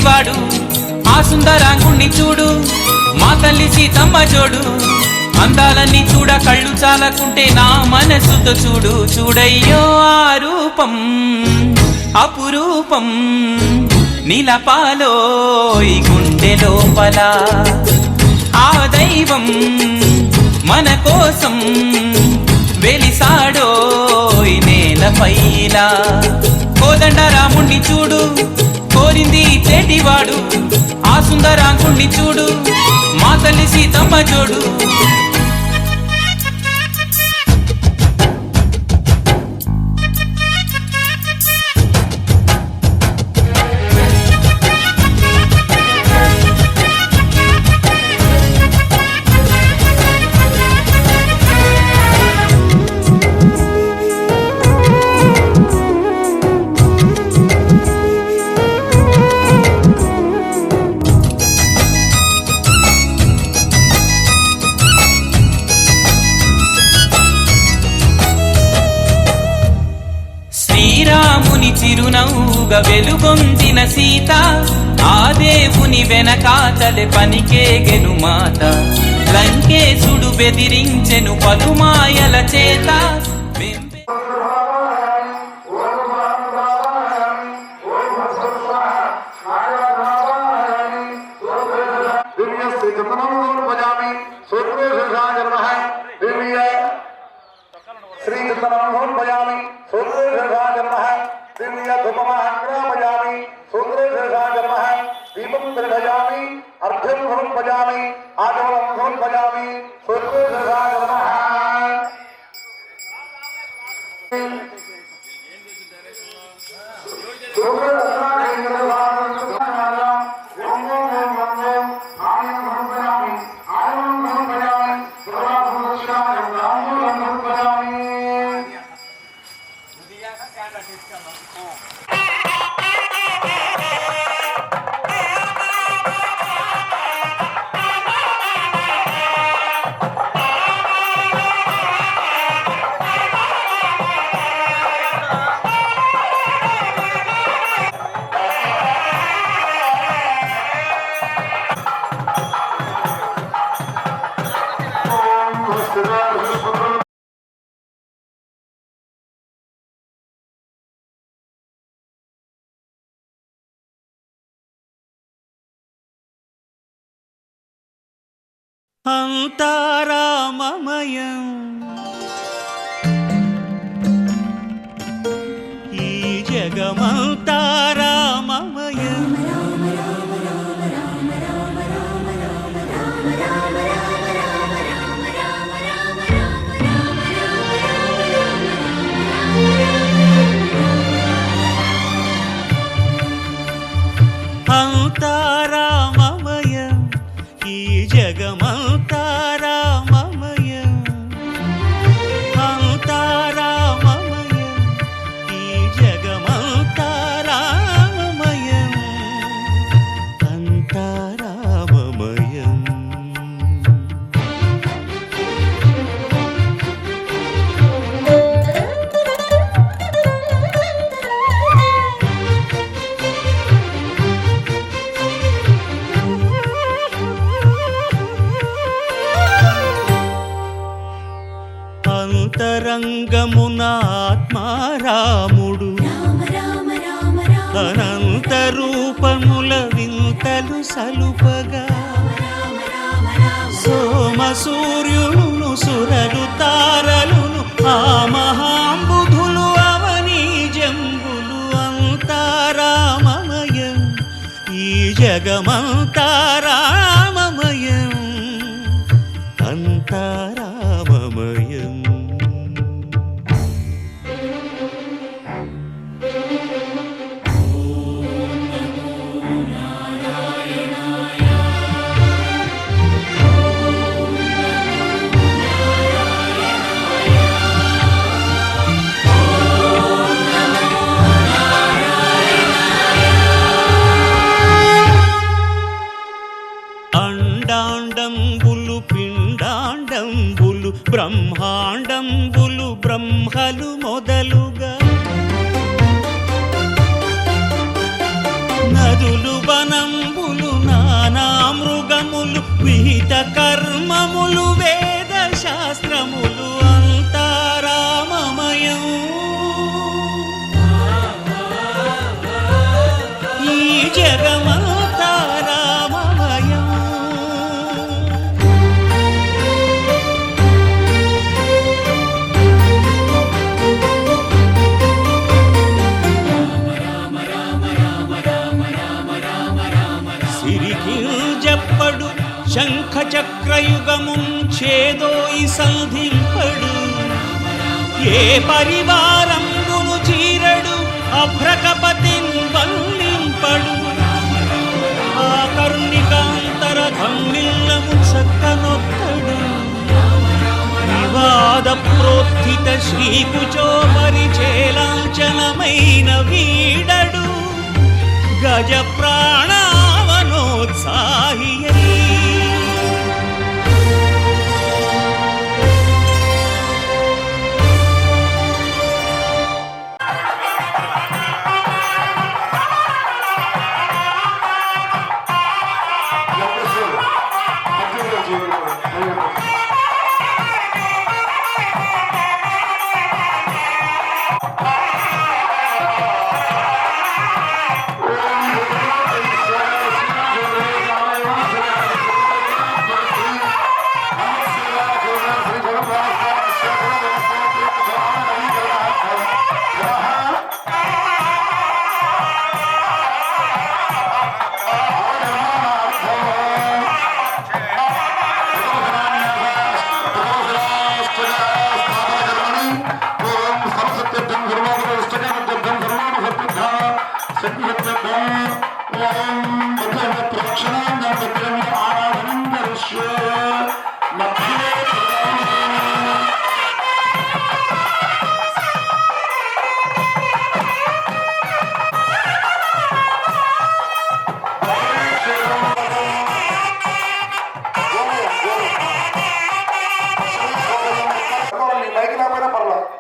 చెటివాడు ఆ సుందరాంగుణ్ణి చూడు, మా తల్లి సీతమ్మ జోడు. అందాలన్నీ చూడ కళ్ళు చాలకుంటే నా మనసుతో చూడు. చూడయ్యో ఆ రూపం అపురూపం, నిలపాలోయ్ గుండె లోపల. ఆ దైవం మన కోసం వెలిసాడోయ్ నేలపైన. కోదండ రాముణ్ణి చూడు, కోరింది చేటివాడు ఆ సుందరాంగుణ్ణి చూడు, మా తల్లి సీతమ్మ జోడు. శ్రీరాముని చిరునవ్వుగా వెలుగొందిన సీత, ఆ దేవుని వెనకాతలే పనికేగెను మాత. లంకేశుడు బెదిరించెను పలుమాయల చేత. అంతారామమయం ఈ జగమంతారామమయం. అంతారామమయం ఈ జగమంతారామమయం. అంతారామమయం ఈ జగమంతారామమయం. అంతారామమయం. అంతరంగమున ఆత్మారాముడు అనంత రూపముల వింతలు సలుపగా, సోమ సూర్యులను సురలు తారలును ఆ మహాంబుధులు అవనీ జంబులు. అంతారామమయం ఈ జగమంతారామమయం. అంతారామమయం. అండాండంబులు పిండాండంబులు బ్రహ్మాండంబులు బ్రహ్మలు మొదలుగా, నదు నదులు వనంబులు నానా మృగములు విహిత కర్మములు వేద శాస్త్రములు అంతారామమయం. ఈ జగమంతా రామమయం. సిరికింజప్పడు శంఖ చక్రయుగముంచేదోయి సంధింపడు. ఏ పరివారంబును చీరడు అభ్రకపతిన్ వల్లింపడు. ఆ కర్ణికాంతర ధమ్మిల్లము చక్కనొత్తడు. వివాద ప్రోత్థిత శ్రీకుచో పరిచేలాంచనమైన వీడడు. గజ ప్రాణావనోత్సాహియై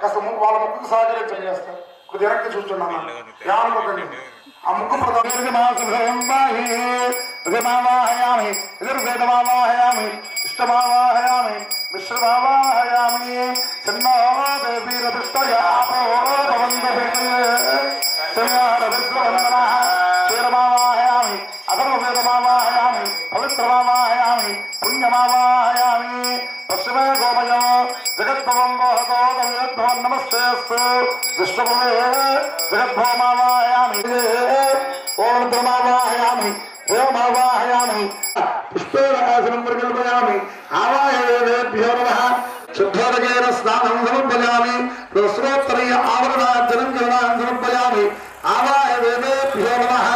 కాస్త వాళ్ళ ముక్కుకు సహకరించండి. చేస్తా కొద్దిగా వెనక్కి చూస్తున్నాను. యానుకోకండి. ఆ ముక్కు ప్రధానమాహయామి ఎదుర్వేదమావాహయామి ఇష్టమావాహయామి మిశ్రమావాహయామి క్షీరమావాహయామి అధర్వవేదమావాహయామి పవిత్రమావాహయామి పుణ్యమావాహయామి పశ్చిమే గోమయం జగద్భవం మోహతోదం నమస్తేస్తు విష్ణుభవే జగద్భవమావాహయామి ఓం ధర్మావాహయామి దేవమావాహయామి పుష్పేణాసనం పరికల్పయామి ఆవాహయేభ్యో నమః శుద్ధోదకేన స్నానం సమర్పయామి శ్రోత్తరీయ ఆవరణార్జనం జనాన్ సమర్పయామి ఆవాహయేభ్యో నమః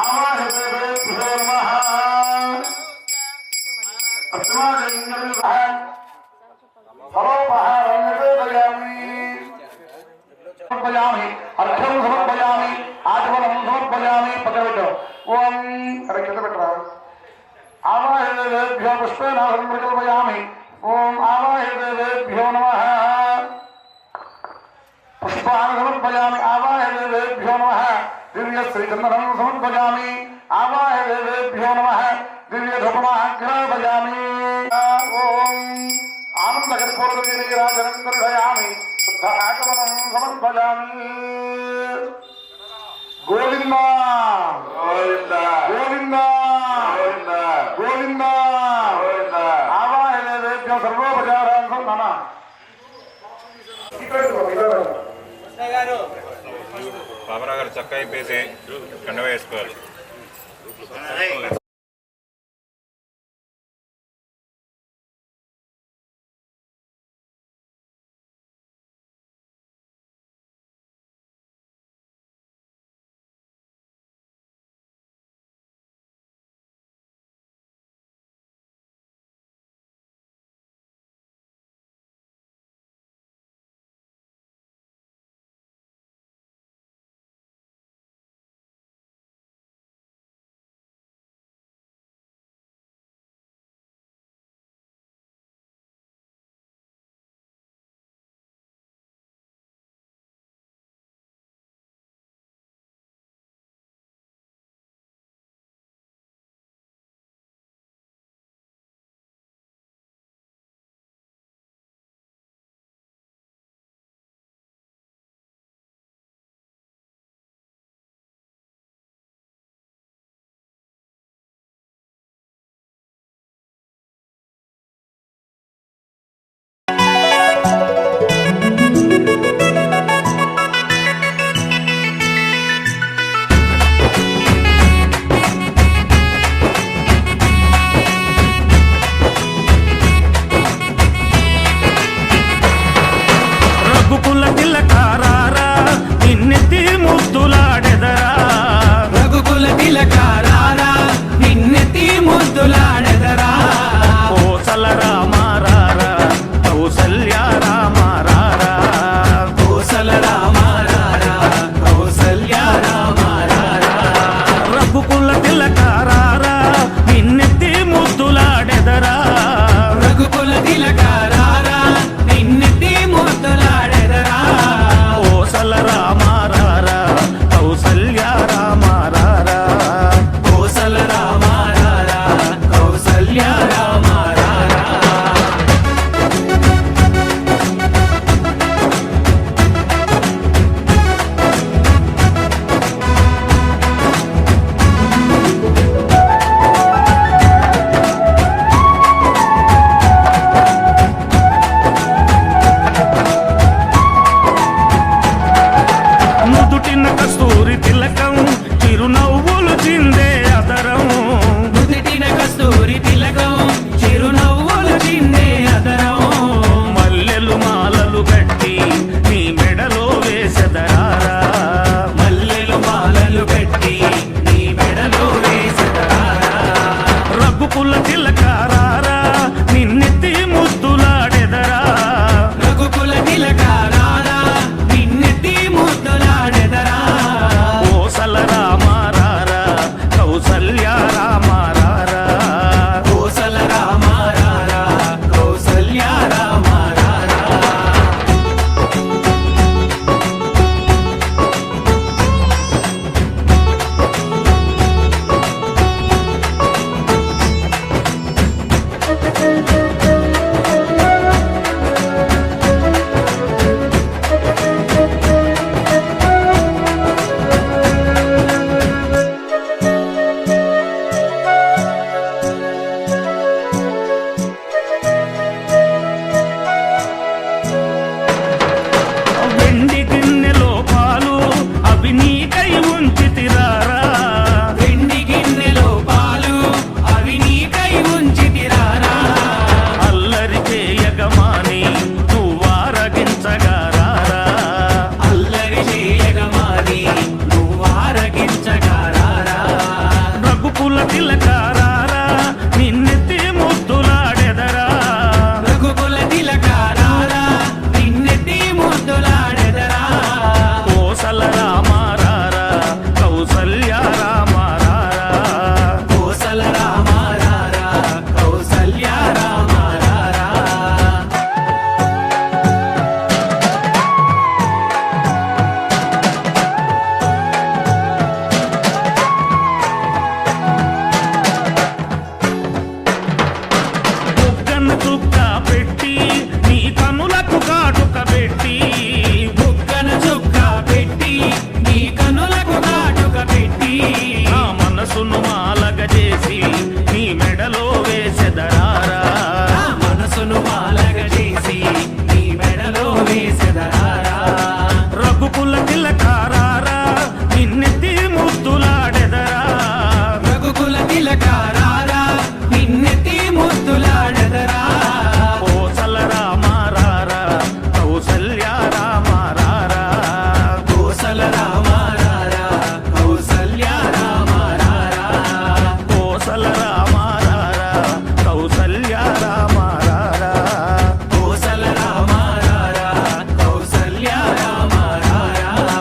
ఆవాహయేభ్యో నమః సమర్పయామి అర్ఘ్యం సమర్పయామి ఆచమనం సమర్పయామి. పక్కన ఓం అక్కడ కింద పెట్టరా. ఆవాహయేభ్యో పుష్పేనాహం ప్రకల్పయామి. ఓం ఆవాహయేభ్యో నమః పుష్పాన్ని సమర్పయామి. ఆవాహయేభ్యో నమః దివ్య శ్రీచందనం సమర్పయామి. ఆవాహయేభ్యో నమః దివ్య ధూపమాగ్రాపయామి. ఓం ఆనందకర్పూరరాజనం దర్శయామి. శుద్ధ ఆగమనం సమర్పయామి. గోవింద గోవింద గోవింద గోవింద ఆవాహయేభ్యో సర్వోపచారాన్ నాన్న బాబరా గారు చక్క అయిపోయి కండ వేసుకోవాలి. రఘుకుల తిలకారారా నిన్నెత్తి ముద్దులాడెదరా రఘుకుల తిలకారారా నిన్నెత్తి ముద్దులాడెదరా కోసల రామారారా కౌసల్య రామారారా కోసల రామారారా కౌసల్య రామారారా వెండి గిన్నెలో పాలు అవి నీకై ఉంచితిరారా వెండి గిన్నెలో పాలు అవి నీకై ఉంచితిరారా అల్లరి చేయగమాని నువ్వారగించగారారా అల్లరి చేయగమాని నువ్వారగించగారారా రఘుకుల తిలకారారా నిన్నెత్తి ముద్దులాడెదరా రఘుకుల తిలకారారా నిన్నెత్తి ముద్దులాడెదరా కోసల రామారారా కౌసల్య రామారారా కోసల రామారారా కౌసల్య రామారారా బుగ్గన చుక్క పెట్టి నీ కనులకు కాటుక పెట్టి బుగ్గన చుక్క పెట్టి నీ కనులకు కాటుక పెట్టి నా మనసును మాలగ చేసి నీ మెడలో వేసెదరారా నా మనసును మాలగ చేసి నీ మెడలో వేసెదరారా రఘుకుల తిలకారారా నిన్నెత్తి ముద్దులాడెదరా రఘుకుల తిలకారారా నిన్నెత్తి ముద్దులాడెదరా కోసల రామారారా కౌసల్య రామారారా కోసల రామారారా కౌసల్య రామారారా కోసల రామారారా కౌసల్య రామారారా కోసల రామారారా కౌసల్య రామారారా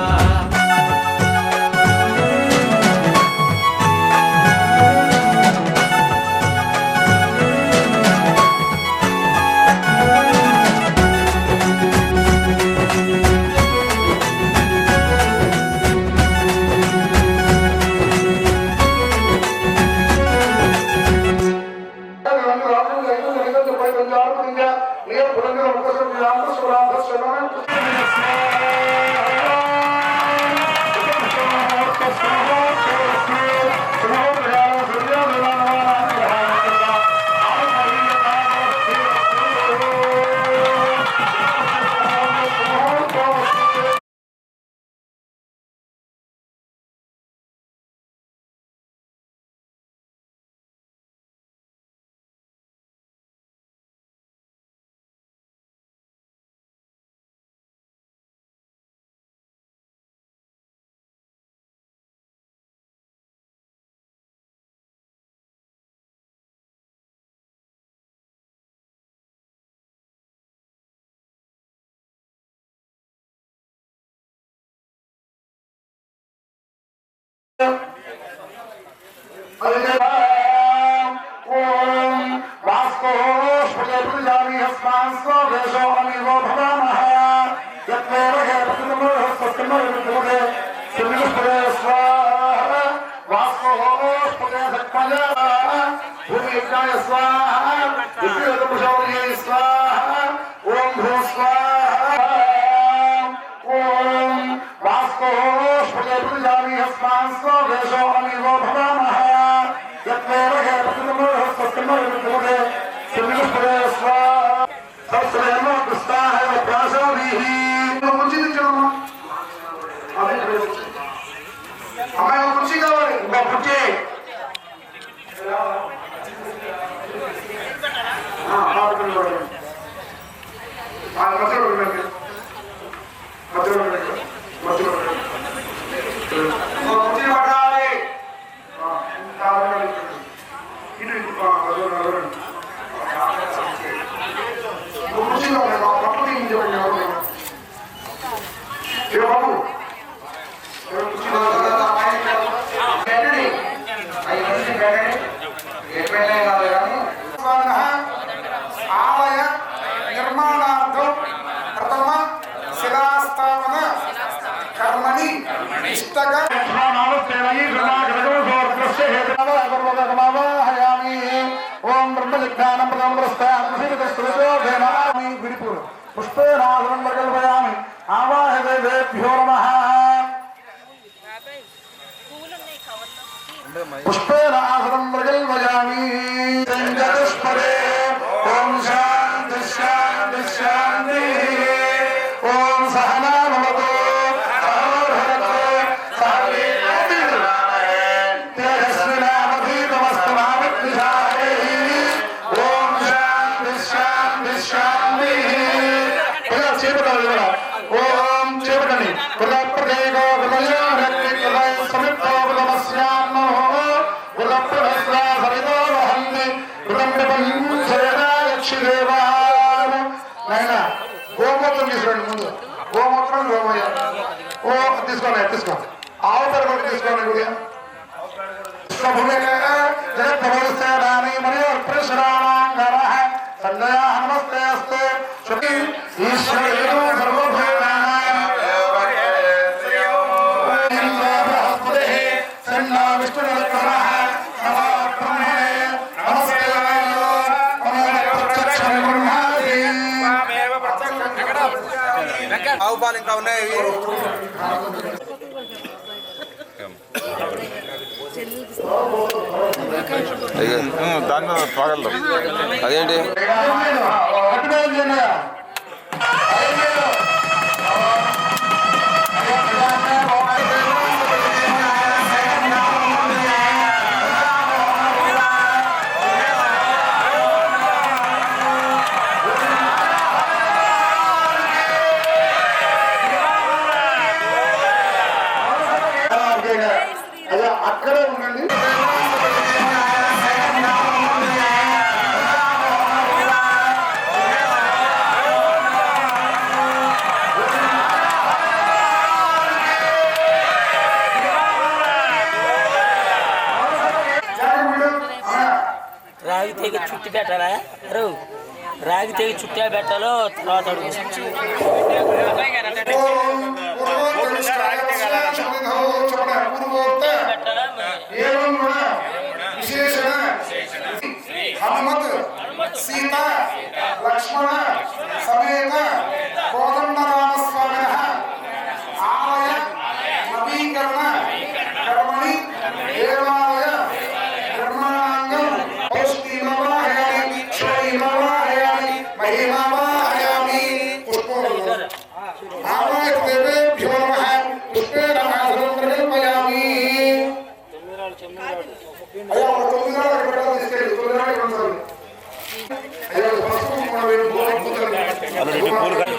అమ్మాయి కుర్చీ కావాలి ఇంకో కుర్చీ ఇది కుర్చీలో పక్కన ఇంజండి ఎవరు ఏ బాబు ఆలయ నిర్మాణార్థం ప్రథమ శిలాస్థాపన కర్మణి ఇష్టక ఓం బ్రహ్మజిజ్ఞానం విడిపూరు పుష్పేనాథనం కల్పయామి ఆవాహదేభ్యో నమః పుష్పేనాథనం కల్పయామి చతుష్పదే ఓం శాంతి శాంతి శాంతి ఓం సహనా భవతు గోమూత్రం తీసుకోండి ముందు గోమూత్రం గోమయ్య ఓ తీసుకోండి తీసుకో ఆవు పేరు కూడా తీసుకోండి ఉదయం జగద్భవస్థాని మరియు ప్రశ్రామాంగర సంజయ నమస్తే అస్తు శుభి ఈశ్వరేణ సర్వభూతానాం బృహస్పతి సన్నా విష్ణురత్నః నమో బ్రహ్మణే నమస్తే ఆవు పాలు ఇంకా ఉన్నాయి దాన్ని తాగలదు అదేంటి అక్కడే ఉండండి రాగి తెగి చుట్టి పెట్టాలా రాగి తెగి చుట్టా పెట్టాలో తర్వాత హనుమత్ సీత లక్ష్మణ సమేత కోదండరామస్వామినః ఆలయ నవీకరణ కర్మణి దేవాలయ నిర్మాణాంగం పౌష్టిమవాహయామి క్షయమవాహయామి మహిమవాహయామి ఆవాహదేవేభ్యో నమః పుష్పేణ కల్పయామి అయ్యా మన 9 నాడు అక్కడ తీసుకెళ్ళి 9 నాడు కొనసాగు అయ్యా ఫస్ట్ మన వేరు పోతున్నారు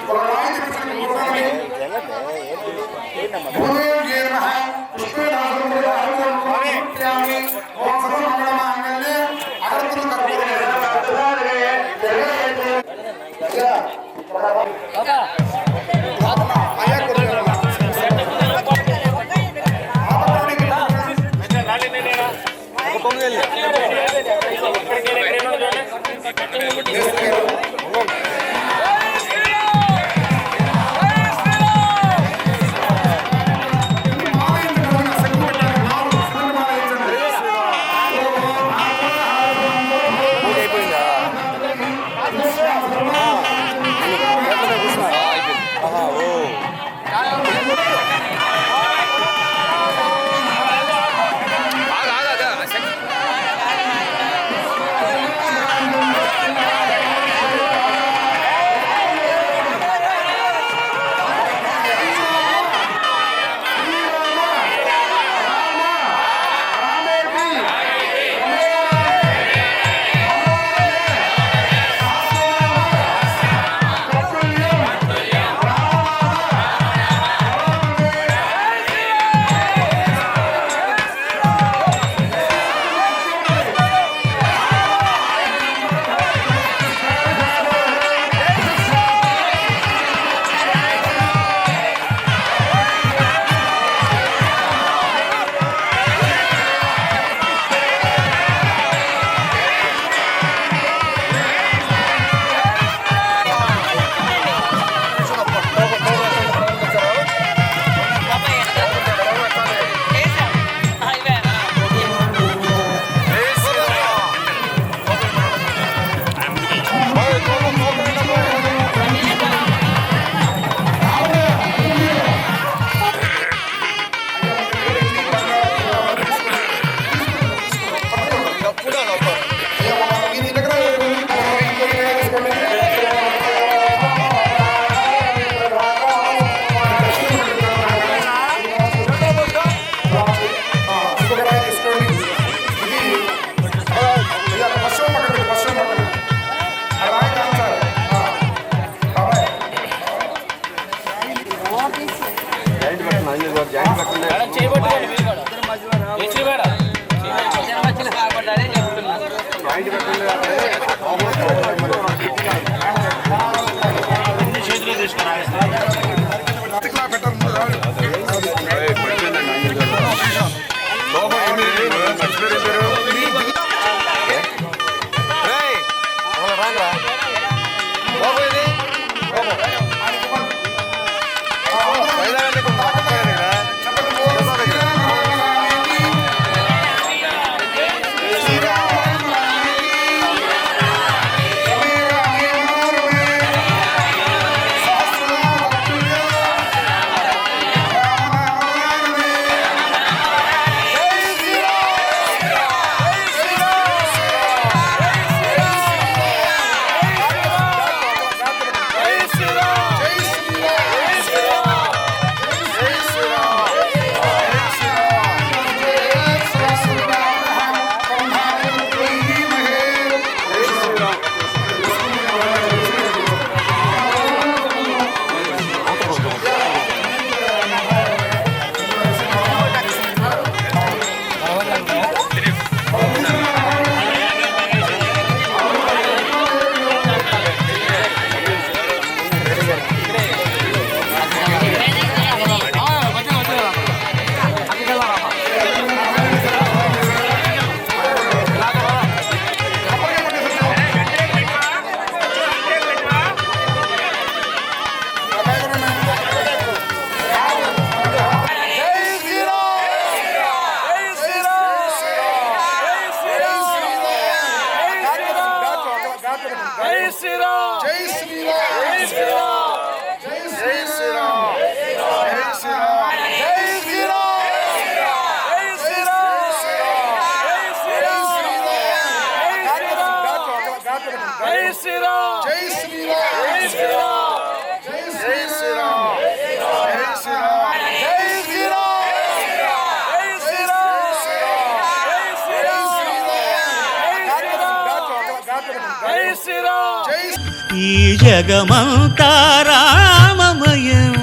ఈ జగమంతా రామమయం,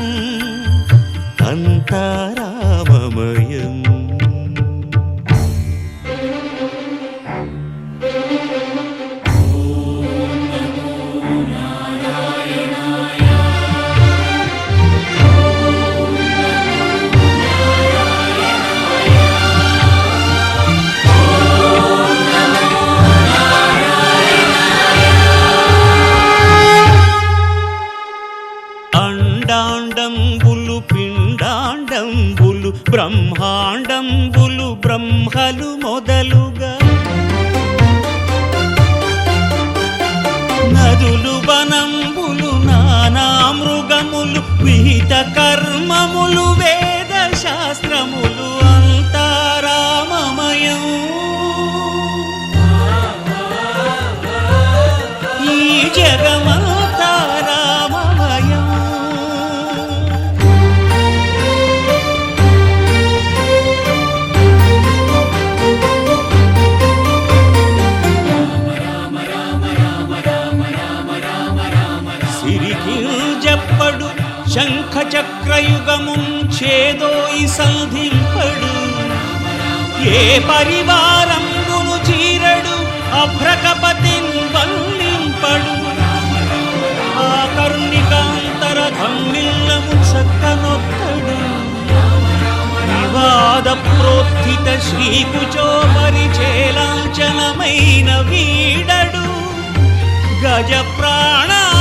అంతా రామమయం. అండాండంబులు పిండాండంబులు బ్రహ్మాండంబులు బ్రహ్మలు మొదలుగా నదులు వనంబులు నానా మృగములు విహిత కర్మములు వేద శాస్త్రములు అంతారామమయం. ఈ జగమంతా రామమయం. సిరికింజప్పడు శంఖ చక్రయుగముంచేదోయి సంధింపడు, ఏ పరివారంబును చీరడు అభ్రకపతిన్ వల్లింపడు. ఆ కర్ణికాంతర ధమ్మిల్లము చక్కనొత్తడు, వివాద ప్రోత్థిత శ్రీకుచో పరిచేలాంచనమైన వీడడు. గజ ప్రాణావనోత్సాహియై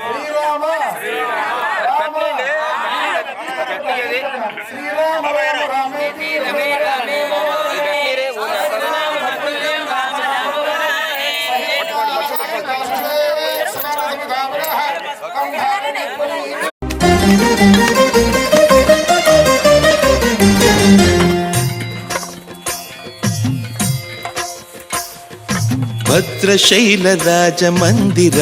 శ్రీరామ శ్రీరామ రామ రామేతి రమే రామే మనోరమే సహస్రనామ తత్తుల్యం రామ నామ వరాననే సమాగమ భావనః కంధారనే భద్రశైల రాజమందిర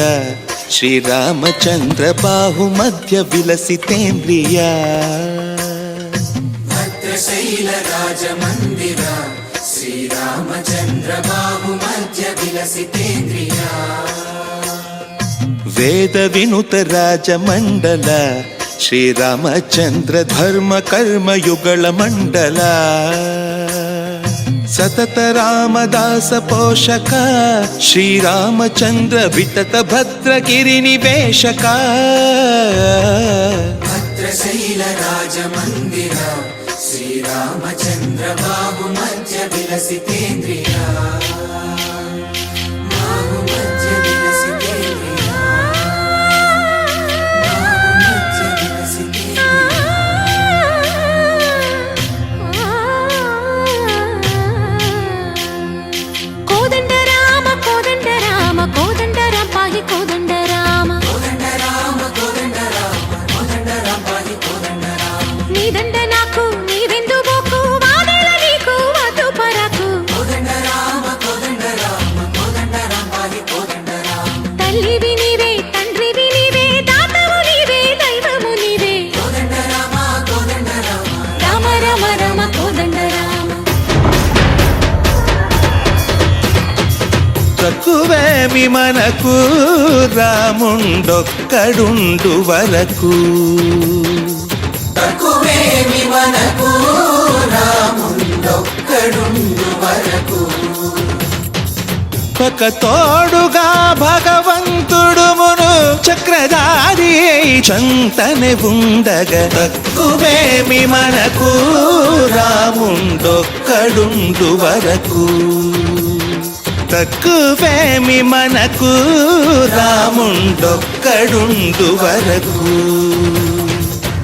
శ్రీరామచంద్ర బాహుమధ్య విలసితేంద్రియ భద్రశైల రాజమందిర శ్రీరామచంద్ర బాహుమధ్య విలసితేంద్రియ వేద వినుత రాజమండల శ్రీరామచంద్ర ధర్మ కర్మయుగళ మండల సతత రామదాస పోషక శ్రీరామచంద్ర వితత భద్రగిరి నివేశక భద్రశైల రాజమందిర శ్రీరామచంద్ర బాహుమధ్య విలసితేంద్రియ బాహుమధ్య విలసితేంద్రియ బాహుమధ్య విలసితేంద్రియ కోదండ రామ కోదండ రామ కోదండ రామ పాహి కోదండ రామ కోదండ రామ కోదండ రామ కోదండ రామ పాహి కోదండ రామ నీదండ నాకు నీవెందు బోకు వాదల నీకు వద్దు పరకు కోదండ రామ కోదండ రామ కోదండ రామ పాహి కోదండ రామ తల్లివి నీవే తండ్రివి నీవే దాతవు నీవే దైవము నీవే కోదండ రామ కోదండ రామ రామ రామ రామ కోదండ రామ తక్కువేమి మనకు రాముండొక్కడుండు వరకు తక్కువేమి మనకు రాముండొక్కడుండు వరకు ఒక తోడుగా భగవంతుడు మును చక్రధారి చంతనే ఉండగా తక్కువేమి మనకు రాముండొక్కడుండు వరకు తక్కువేమి మనకు రాముండొక్కడుండు వరకు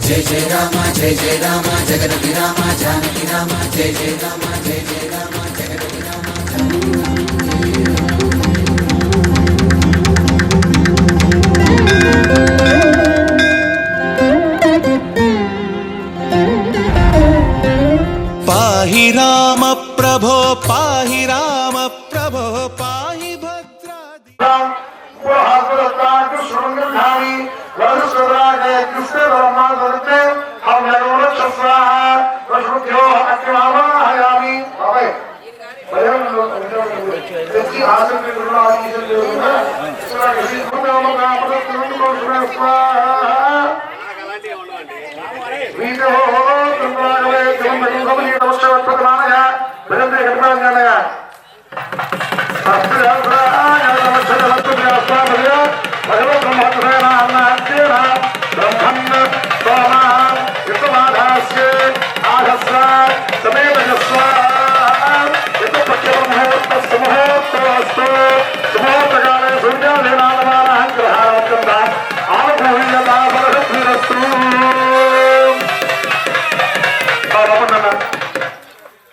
జయ జయ రామ జయ జయ రామ జగదపి రామ జానకి రామ జయ జయ రామ జయ జయ రామ జగదపి రామ పాహి రామ ప్రభో పాహి రామ ప్రభో పాహి భద్రాది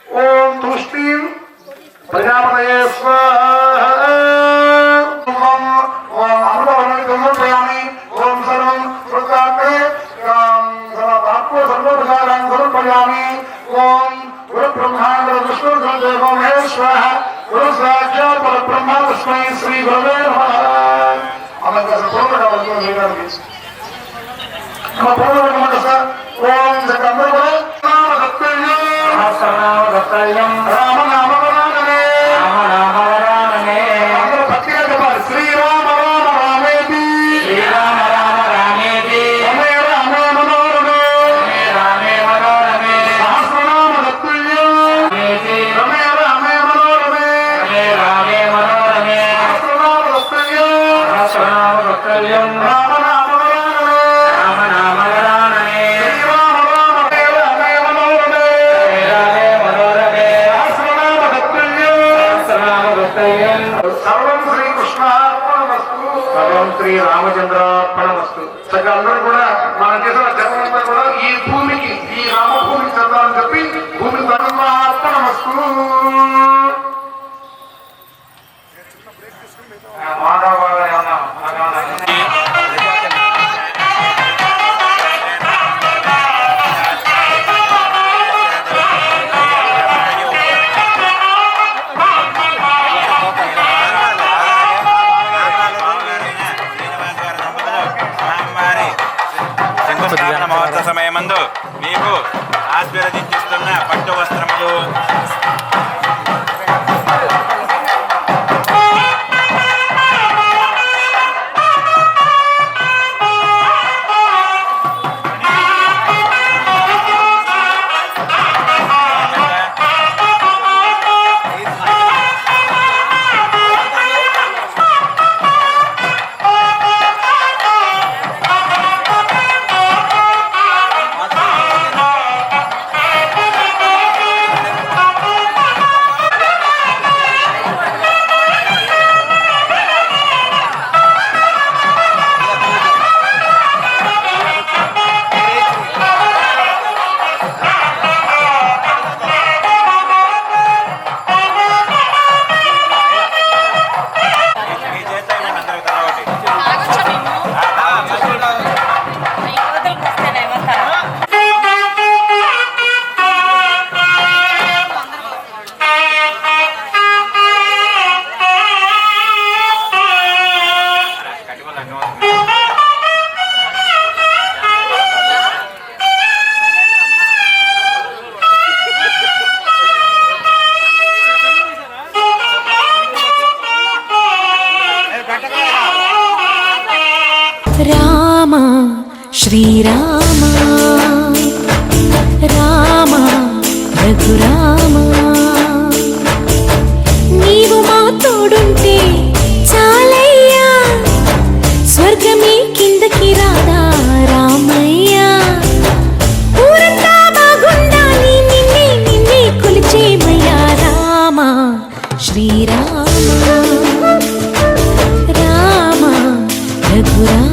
ఓం తుష్టిం ప్రజాపతయే స్వాహా అమృతవర్ణి ఓం సర్వం వృత్తాంతే సర్వోపచారాన్ని సమర్పయామి ఓం గురు బ్రహ్మాండ విష్ణు దేవో మహేశ్వర గురు సాక్షాత్ పరబ్రహ్మ తస్మై శ్రీ గురవే నమః. అలాగే అసలు పూర్వక ఓం అందరూ కూడా రామనామవరాననే అందరూ భక్తిగా చెప్పాలి. శ్రీరామ రామ రామేతి రమే రామే మనోరమే సహస్రనామ తత్తుల్యం రమే రామే మనోరమే సహస్రనామ తత్తుల్యం రామనామవరాననే మీకు ఆశీర్వదించిస్తున్న పట్టు వస్త్రములు రామ శ్రీరామ రామ రఘురామ నీవు మా తోడుంటే చాలయ్యా స్వర్గమే కిందకి రాదా రామయ్యా ఊరంతా బాగుండాలి నిన్నే నిన్నే కొలిచేమయ్యా రామ శ్రీరామ రామ రఘురామ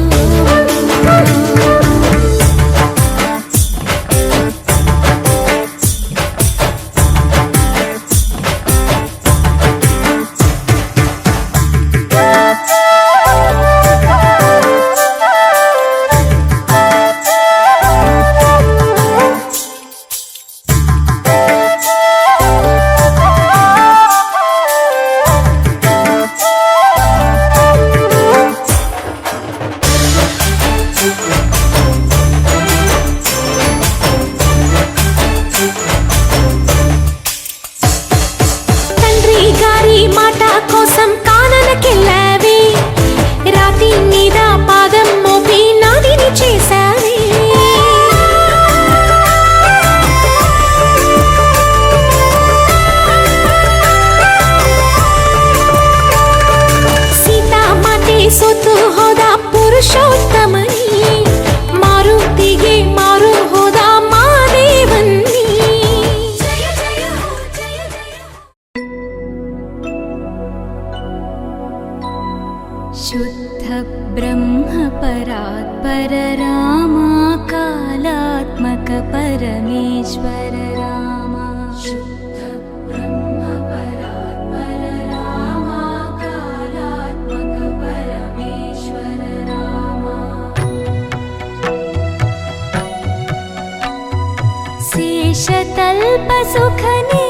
शुद्ध ब्रह्म परात्पर रामा कालात्मक परमेश्वर रामा शुद्ध ब्रह्म परात्पर रामा कालात्मक परमेश्वर रामा शेषतल्प सुखने